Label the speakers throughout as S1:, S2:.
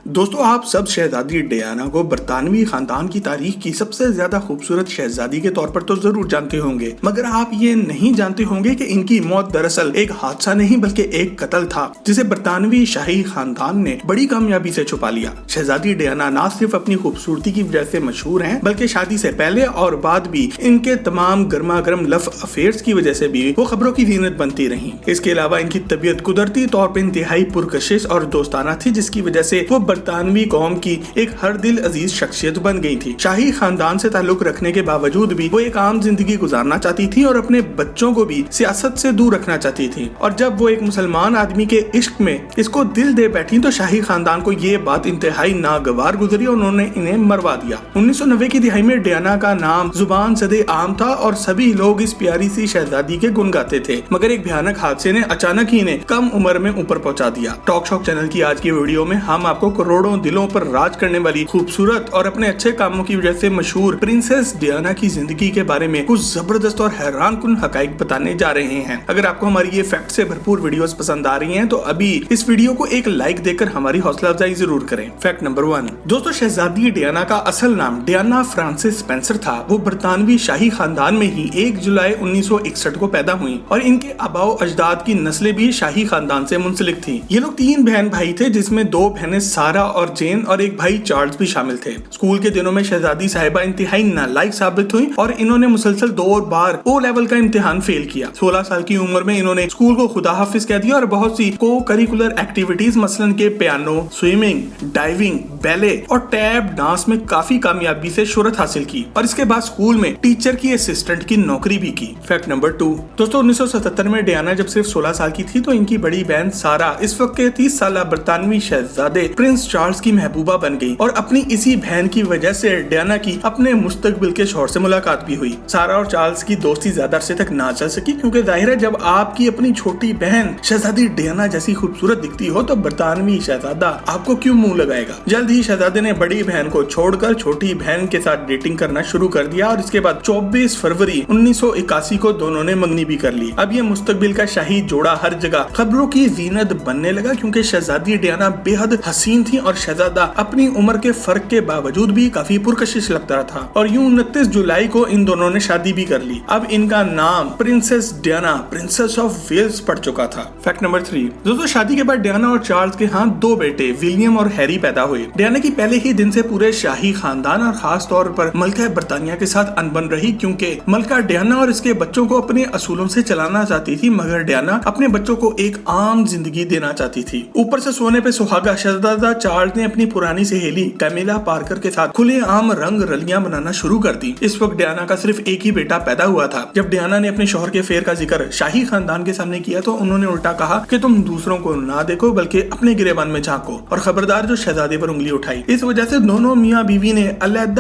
S1: दोस्तों, आप सब शहजादी डियाना को बरतानवी खानदान की तारीख की सबसे ज्यादा खूबसूरत शहजादी के तौर पर तो जरूर जानते होंगे, मगर आप ये नहीं जानते होंगे कि इनकी मौत दरअसल एक हादसा नहीं बल्कि एक कत्ल था, जिसे बरतानवी शाही खानदान ने बड़ी कामयाबी से छुपा लिया। शहजादी डियाना न सिर्फ अपनी खूबसूरती की वजह से मशहूर हैं, बल्कि शादी से पहले और बाद भी इनके तमाम गर्मा गर्म लव अफेयर्स की वजह से भी वो खबरों की जीनत बनती रही। इसके अलावा इनकी तबीयत कुदरती तौर पर इंतहाई पुरकशिश और दोस्ताना थी, जिसकी वजह से वो बरतानवी कौम की एक हर दिल अजीज शख्सियत बन गई थी। शाही खानदान से ताल्लुक रखने के बावजूद भी वो एक आम जिंदगी गुजारना चाहती थी और अपने बच्चों को भी सियासत से दूर रखना चाहती थी। और जब वो एक मुसलमान आदमी के इश्क में इसको दिल दे बैठी तो शाही खानदान को ये बात इंतहाई नागवार गुजरी और उन्होंने इन्हें मरवा दिया। 1990 की दिहाई में डियाना का नाम जुबान सदे आम था और सभी लोग इस प्यारी सी शहजादी के गुण गाते थे, मगर एक भयानक हादसे ने अचानक ही इन्हें कम उम्र में ऊपर पहुंचा दिया। टॉक शॉक चैनल की आज की वीडियो में हम आपको करोड़ों दिलों पर राज करने वाली खूबसूरत और अपने अच्छे कामों की वजह से मशहूर प्रिंसेस डियाना की जिंदगी के बारे में कुछ जबरदस्त और हैरानकुन हकाइक बताने जा रहे हैं। अगर आपको हमारी ये फैक्ट से भरपूर वीडियोस पसंद आ रही हैं तो अभी इस वीडियो को एक लाइक देकर हमारी हौसला अफजाई जरूर करें। फैक्ट नंबर 1, दोस्तों, शहजादी डियाना का असल नाम डियाना फ्रांसिस स्पेंसर था। वो बरतानवी शाही खानदान में ही 1 जुलाई 1961 को पैदा हुई और इनके आबाओ अजदाद की नस्लें भी शाही खानदान से मुंसलिक थी। ये लोग 3 बहन भाई थे, जिसमें 2 बहनें सारा और जेन और एक भाई चार्ल्स भी शामिल थे। स्कूल के दिनों में शहजादी साहिबा इंतहाई नालायक साबित हुई और इन्होंने मुसलसल 2 बार ओ लेवल का इम्तिहान फेल किया। 16 साल की उम्र में इन्होंने स्कूल को खुदा हाफिज कह दिया और बहुत सी को करिकुलर एक्टिविटीज मसलन के पियानो, स्विमिंग, डाइविंग, बैले और टैब डांस में काफी कामयाबी से शोहरत हासिल की और इसके बाद स्कूल में टीचर की असिस्टेंट की नौकरी भी की। फैक्ट नंबर 2, दोस्तों, 1977 में डियाना जब सिर्फ 16 साल की थी तो इनकी बड़ी बहन सारा इस वक्त के 30 साल बरतानवी शहजादे प्रिंस चार्ल्स की महबूबा बन गई और अपनी इसी बहन की वजह से डियाना की अपने मुस्तकबिल के शौहर से मुलाकात भी हुई। सारा और चार्ल्स की दोस्ती ज्यादा अरसे तक ना चल सकी, क्योंकि जाहिर है जब आपकी अपनी छोटी बहन शहजादी डियाना जैसी खूबसूरत दिखती हो तो बरतानवी शहजादा आपको क्यों मुंह लगाएगा। जल्द ही शहजादे ने बड़ी बहन को छोड़कर छोटी बहन के साथ डेटिंग करना शुरू कर दिया और इसके बाद 24 फरवरी 1981 को दोनों ने मंगनी भी कर ली। अब ये मुस्तकबिल का शाही जोड़ा हर जगह खबरों की जीनत बनने लगा, क्योंकि शहजादी डियाना बेहद हसीन थी और शहजादा अपनी उम्र के फर्क के बावजूद भी काफी पुरकशिश लगता था। और यूं 29 जुलाई को इन दोनों ने शादी भी कर ली। अब इनका नाम princess Diana, princess of Wales पड़ चुका था। फैक्ट नंबर 3, दोस्तों, शादी के बाद डियाना और चार्ल्स के यहाँ 2 बेटे विलियम और हैरी पैदा हुए। डियाना की पहले ही दिन से पूरे शाही खानदान और खास तौर पर मलका बरतानिया के साथ अनबन रही, क्योंकि मलका डियाना और इसके बच्चों को अपने असूलों से चलाना चाहती थी, मगर डियाना अपने बच्चों को एक आम जिंदगी देना चाहती थी। ऊपर से सोने पे सुहागा शहजादा चार्ल्स ने अपनी पुरानी सहेली कैमिला पार्कर के साथ खुले आम रंग रलियां बनाना शुरू कर दी। इस वक्त डियाना का सिर्फ एक ही बेटा पैदा हुआ था। जब डियाना ने अपने शौहर के फेर का जिक्र शाही खानदान के सामने किया तो उन्होंने उल्टा कहा कि तुम दूसरों को ना देखो बल्कि अपने गिरेबान में झांको, और खबरदार जो शहजादे पर उंगली उठाई। इस वजह से दोनों मियाँ बीवी ने अलग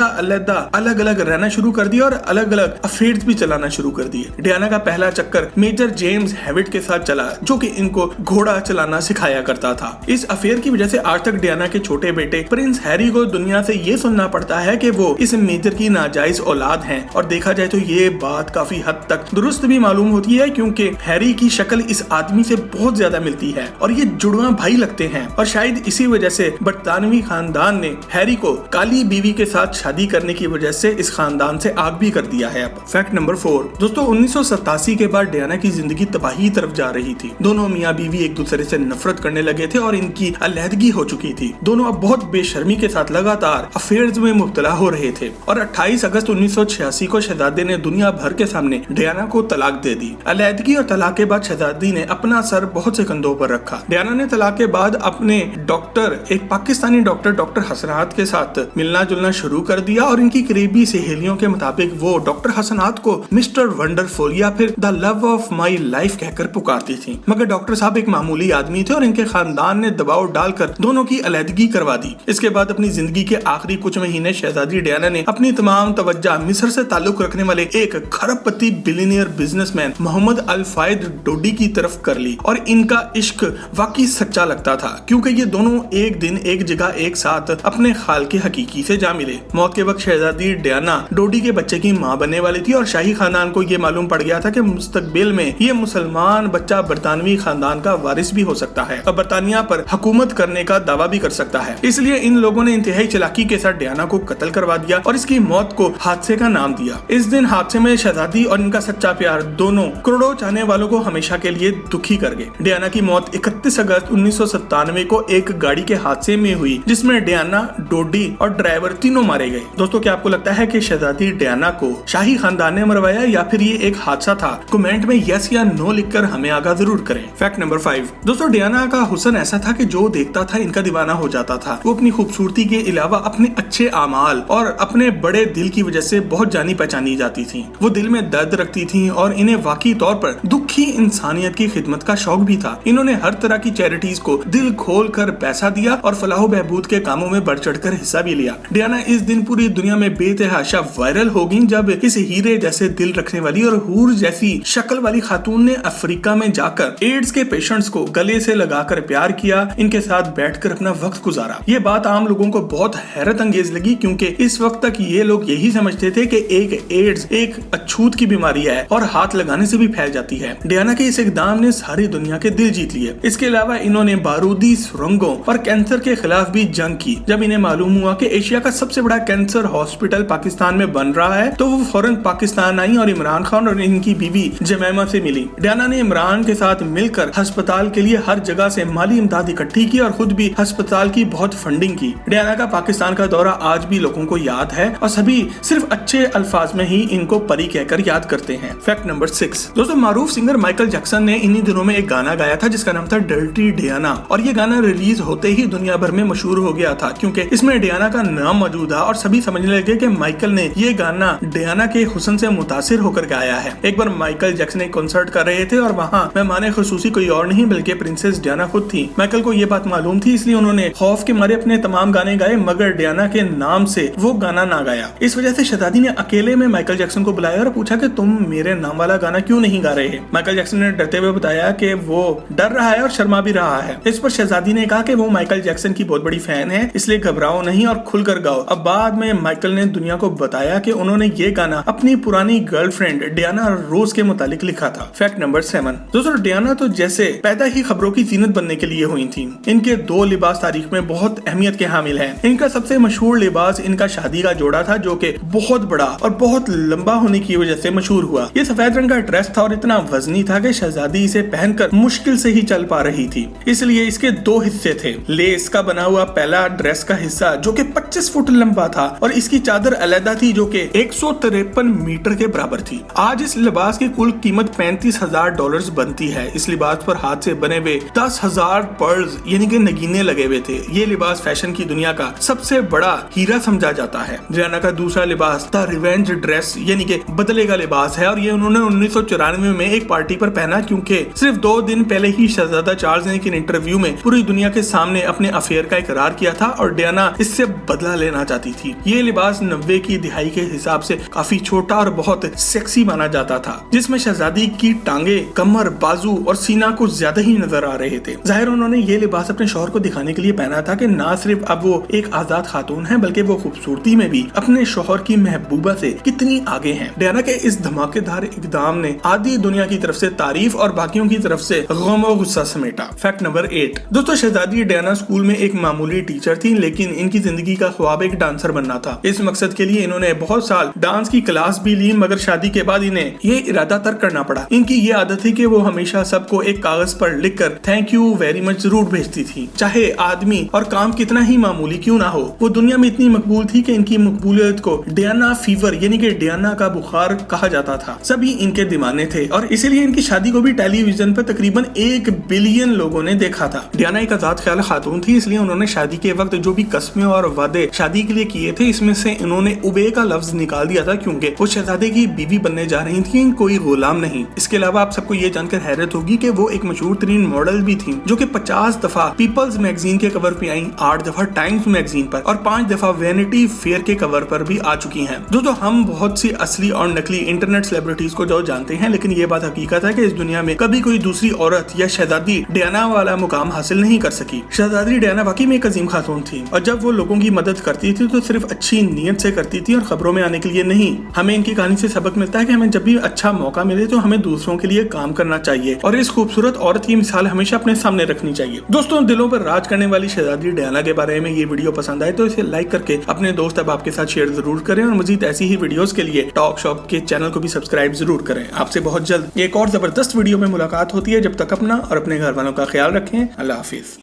S1: अलग रहना शुरू कर दिया और अलग अलग अफेयर्स भी चलाना शुरू कर दिए। डियाना का पहला चक्कर मेजर जेम्स हैविट के साथ चला, जो कि इनको घोड़ा चलाना सिखाया करता था। इस अफेयर की वजह से आज तक डियाना के छोटे बेटे प्रिंस हैरी को दुनिया से ये सुनना पड़ता है कि वो इस मेजर की नाजायज औलाद हैं, और देखा जाए तो ये बात काफी हद तक दुरुस्त भी मालूम होती है, क्योंकि हैरी की शक्ल इस आदमी से बहुत ज्यादा मिलती है और ये जुड़वा भाई लगते हैं। और शायद इसी वजह से बरतानवी खानदान ने हैरी को काली बीवी के साथ शादी करने की वजह से इस खानदान से आग भी कर दिया है। अब फैक्ट नंबर 4, दोस्तों, 1987 के बाद डियाना की जिंदगी तबाही तरफ जा रही थी। दोनों मियाँ बीवी एक दूसरे से नफरत करने लगे थे और इनकी अलहदगी हो चुकी थी। दोनों अब बहुत बेशर्मी के साथ लगातार अफेयर्स में मुब्तला हो रहे थे और 28 अगस्त 1986 को शहजादे ने दुनिया भर के सामने डियाना को तलाक दे दी। अलहदगी और तलाक के बाद शहजादी ने अपना सर बहुत से कंधों पर रखा। डियाना ने तलाक के बाद अपने डॉक्टर, एक पाकिस्तानी डॉक्टर हसनात के साथ मिलना जुलना शुरू कर दिया और इनकी करीबी सहेलियों के मुताबिक वो डॉक्टर हसनात को मिस्टर वंडरफुल या फिर the love of my life कहकर पुकारती थी। मगर डॉक्टर साहब एक मामूली आदमी थे और इनके खानदान ने दबाव डालकर दोनों की अलहदगी करवा दी। इसके बाद अपनी जिंदगी के आखिरी कुछ महीने शहजादी डियाना ने अपनी तमाम तवज्जो मिस्र से ताल्लुक रखने वाले एक खरबपति बिलियनियर बिजनेसमैन मोहम्मद अल फायद डोडी की तरफ कर ली और इनका इश्क वाकई सच्चा लगता था, क्योंकि ये दोनों एक दिन एक जगह एक साथ अपने खाल के हकीकी से जा मिले। मौत के वक्त शहजादी डियाना डोडी के बच्चे की मां बनने वाली थी और शाही खानदान को ये मालूम पड़ गया था कि मुस्तकबिल में ये मुसलमान बच्चा बरतानवी खानदान का वारिस भी हो सकता है और बरतानिया पर हुकूमत करने का दावा भी कर सकता है। इसलिए इन लोगों ने इंतहाई चालाकी के साथ डियाना को कत्ल करवा दिया और इसकी मौत को हादसे का नाम दिया। इस दिन हादसे में शहजादी और इनका सच्चा प्यार दोनों करोड़ों चाहने वालों को हमेशा के लिए दुखी कर गए। डियाना की मौत 31 अगस्त 1997 को एक गाड़ी के हादसे में हुई, जिसमें डियाना, डोडी और ड्राइवर तीनों मारे गए। दोस्तों, क्या आपको लगता है कि शहजादी डियाना को शाही खानदान ने मरवाया या फिर ये एक हादसा था? कमेंट में यस या नो लिखकर हमें आगाह जरूर करें। Fact number 5। दोस्तों, डियाना का हुस्न ऐसा था कि जो देखता था इनका दीवाना हो जाता था। वो अपनी खूबसूरती के अलावा अपने अच्छे आमाल और अपने बड़े दिल की वजह से बहुत जानी पहचानी जाती थी। वो दिल में दर्द रखती थी और इन्हें वाकई तौर पर दुखी इंसानियत की खिदमत का शौक भी था। इन्होंने हर तरह की चैरिटीज को दिल खोल कर पैसा दिया और फलाह बहबूद के कामों में बढ़ चढ़ कर हिस्सा भी लिया। डियाना इस दिन पूरी दुनिया में बेतहाशा वायरल हो गई जब इस हीरे जैसे दिल रखने वाली और हूर जैसी शक्ल वाली खातून ने अफ्रीका में जाकर एड्स के पेशेंट्स को गले से लगाकर प्यार किया, इनके साथ बैठकर अपना वक्त गुजारा। ये बात आम लोगों को बहुत हैरत अंगेज लगी, क्योंकि इस वक्त तक ये लोग यही समझते थे कि एक एड्स एक अछूत की बीमारी है और हाथ लगाने से भी फैल जाती है। डियाना के इस इकदाम ने सारी दुनिया के दिल जीत लिए। इसके अलावा इन्होंने बारूदी सुरंगों और कैंसर के खिलाफ भी जंग की। जब इन्हें मालूम हुआ कि एशिया का सबसे बड़ा कैंसर हॉस्पिटल पाकिस्तान में बन रहा है, तो वो फौरन पाकिस्तान आई और इमरान खान और इनकी बीवी जमैमा से मिली। डियाना ने इमरान के साथ मिलकर अस्पताल के लिए हर जगह से माली इमदाद इकट्ठी की और खुद भी अस्पताल की बहुत फंडिंग की। डियाना का पाकिस्तान का दौरा आज भी लोगों को याद है और सभी सिर्फ अच्छे अल्फाज में ही इनको परी कहकर याद करते हैं। Fact number 6। दोस्तों, मारूफ सिंगर माइकल जैक्सन ने इन्हीं दिनों में एक गाना गाया था जिसका नाम था डर्टी डियाना, और ये गाना रिलीज होते ही दुनिया भर में मशहूर हो गया था, क्योंकि इसमें डियाना का नाम मौजूद था और सभी समझने लगे कि माइकल ने ये गाना डियाना के हुस्न से मुतासिर होकर गाया है। एक बार माइकल जैक्सन एक कॉन्सर्ट कर रहे थे और वहाँ मेहमान खुसूसी कोई और नहीं बल्कि प्रिंसेस डियाना खुद थी। माइकल को ये बात मालूम थी, इसलिए उन्होंने खौफ के मारे अपने तमाम गाने गाए, मगर डियाना के नाम से वो गाना ना गाया। इस वजह से शहजादी ने अकेले में माइकल जैक्सन को बुलाया और पूछा कि तुम मेरे नाम वाला गाना क्यों नहीं गा रहे? माइकल जैक्सन ने डरते हुए बताया कि वो डर रहा है और शर्मा भी रहा है। इस पर शहजादी ने कहा कि वो माइकल जैक्सन की बहुत बड़ी फैन है, इसलिए घबराओ नहीं और खुलकर गाओ। अब बाद में माइकल ने दुनिया को बताया कि उन्होंने ये गाना अपनी पुरानी गर्लफ्रेंड डियाना रोज के मुतालिक लिखा था। Fact number 7। दोस्तों, डियाना तो जैसे पैदा ही खबरों की जीनत बनने के लिए हुई थी। इनके दो लिबास तारीख में बहुत अहमियत के हामिल हैं। इनका सबसे मशहूर लिबास इनका शादी का जोड़ा था, जो कि बहुत बड़ा और बहुत लंबा होने की वजह से मशहूर हुआ। ये सफेद रंग का ड्रेस था और इतना वजनी था कि शहजादी इसे पहनकर मुश्किल से ही चल पा रही थी। इसलिए इसके दो हिस्से थे। लेस का बना हुआ पहला ड्रेस का हिस्सा जो कि 25 फुट लंबा था और इसकी चादर अलग थी जो कि 153 मीटर के बराबर थी। आज इस लिबास की कुल कीमत $35,000 बनती है। इस लिबास पर हाथ से बने हुए 10,000 पर्ल्स यानी कि नगीने लगे हुए थे। ये लिबास फैशन की दुनिया का सबसे बड़ा हीरा समझा जाता है। डियाना का दूसरा लिबास द रिवेंज ड्रेस यानी कि बदले का लिबास है और ये उन्होंने 1994 में एक पार्टी पर पहना, क्योंकि सिर्फ 2 दिन पहले ही शहजादा चार्ल्स ने एक इंटरव्यू में पूरी दुनिया के सामने अपने अफेयर का इकरार किया था और डियाना इससे बदला लेना चाहती थी। ये लिबास 90 की दिहाई के हिसाब से काफी छोटा और बहुत सेक्सी माना जाता था, जिसमें शहजादी की टांगे, कमर, बाजू और सीना कुछ ज्यादा ही नजर आ रहे थे। जाहिर उन्होंने ये लिबास अपने शौहर को दिखाने के लिए पहना था कि ना सिर्फ अब वो एक आजाद खातून है बल्कि वो खूबसूरती में भी अपने शौहर की महबूबा से कितनी आगे हैं। डियाना के इस धमाकेदार इकदाम ने आधी दुनिया की तरफ से तारीफ और बाकियों की तरफ से गम और गुस्सा समेटा। Fact number 8। दोस्तों, शहजादी डियाना स्कूल में एक मामूली टीचर थी, लेकिन इनकी जिंदगी का ख्वाब एक डांसर बनना था। इस मकसद के लिए इन्होंने बहुत साल डांस की क्लास भी ली, मगर शादी के बाद इन्हें ये इरादा तर्क करना पड़ा। इनकी ये आदत थी कि वो हमेशा सबको एक कागज पर लिखकर थैंक यू वेरी मच जरूर भेजती थी, चाहे आदमी और काम कितना ही मामूली क्यों ना हो। वो दुनिया में इतनी मकबूल थी कि इनकी मकबूलियत को डियाना फीवर यानी कि डियाना का बुखार कहा जाता था। सभी इनके दीवाने थे और इसीलिए इनकी शादी को भी टेलीविजन पर तकरीबन 1 बिलियन लोगों ने देखा था। डियाना एक आजाद ख्याल खातून थी, इसलिए उन्होंने शादी के वक्त जो भी कस्में और वादे शादी के लिए किए थे, इसमें से इन्होंने उबे का लफ्ज निकाल दिया था, क्योंकि वो शहजादे की बीवी बनने जा रही थी, कोई गुलाम नहीं। इसके अलावा आप सबको ये जानकर हैरत होगी कि वो एक मशहूर तरीन मॉडल भी थी, जो कि 50 दफा पीपल्स मैगजीन के कवर पे आई, 8 दफा टाइम्स मैगजीन पर और 5 दफा वैनिटी फेयर के कवर पर भी आ चुकी हैं। दोस्तों, हम बहुत सी असली और नकली इंटरनेट सेलिब्रिटीज को जो जानते हैं, लेकिन ये बात हकीकत है कि इस दुनिया में कभी कोई दूसरी औरत या शहजादी डियाना वाला मुकाम हासिल नहीं कर सकी। शहजादी डियाना वाकई में एक अजीम खातून थी और जब वो लोगों की मदद करती थी तो सिर्फ अच्छी नीयत से करती थी और खबरों में आने के लिए नहीं। हमें इनकी कहानी से सबक मिलता है कि हमें जब भी अच्छा मौका मिले तो हमें दूसरों के लिए काम करना चाहिए और इस खूबसूरत औरत की मिसाल हमेशा अपने सामने रखनी चाहिए। दोस्तों, दिलों पर राज करने आने वाली शहजादी डायना के बारे में ये वीडियो पसंद आए तो इसे लाइक करके अपने दोस्त अब आपके साथ शेयर जरूर करें, और मजीद ऐसी ही वीडियोस के लिए टॉक शॉप के चैनल को भी सब्सक्राइब जरूर करें। आपसे बहुत जल्द एक और जबरदस्त वीडियो में मुलाकात होती है। जब तक अपना और अपने घर वालों का ख्याल रखें। अल्लाह हाफिज।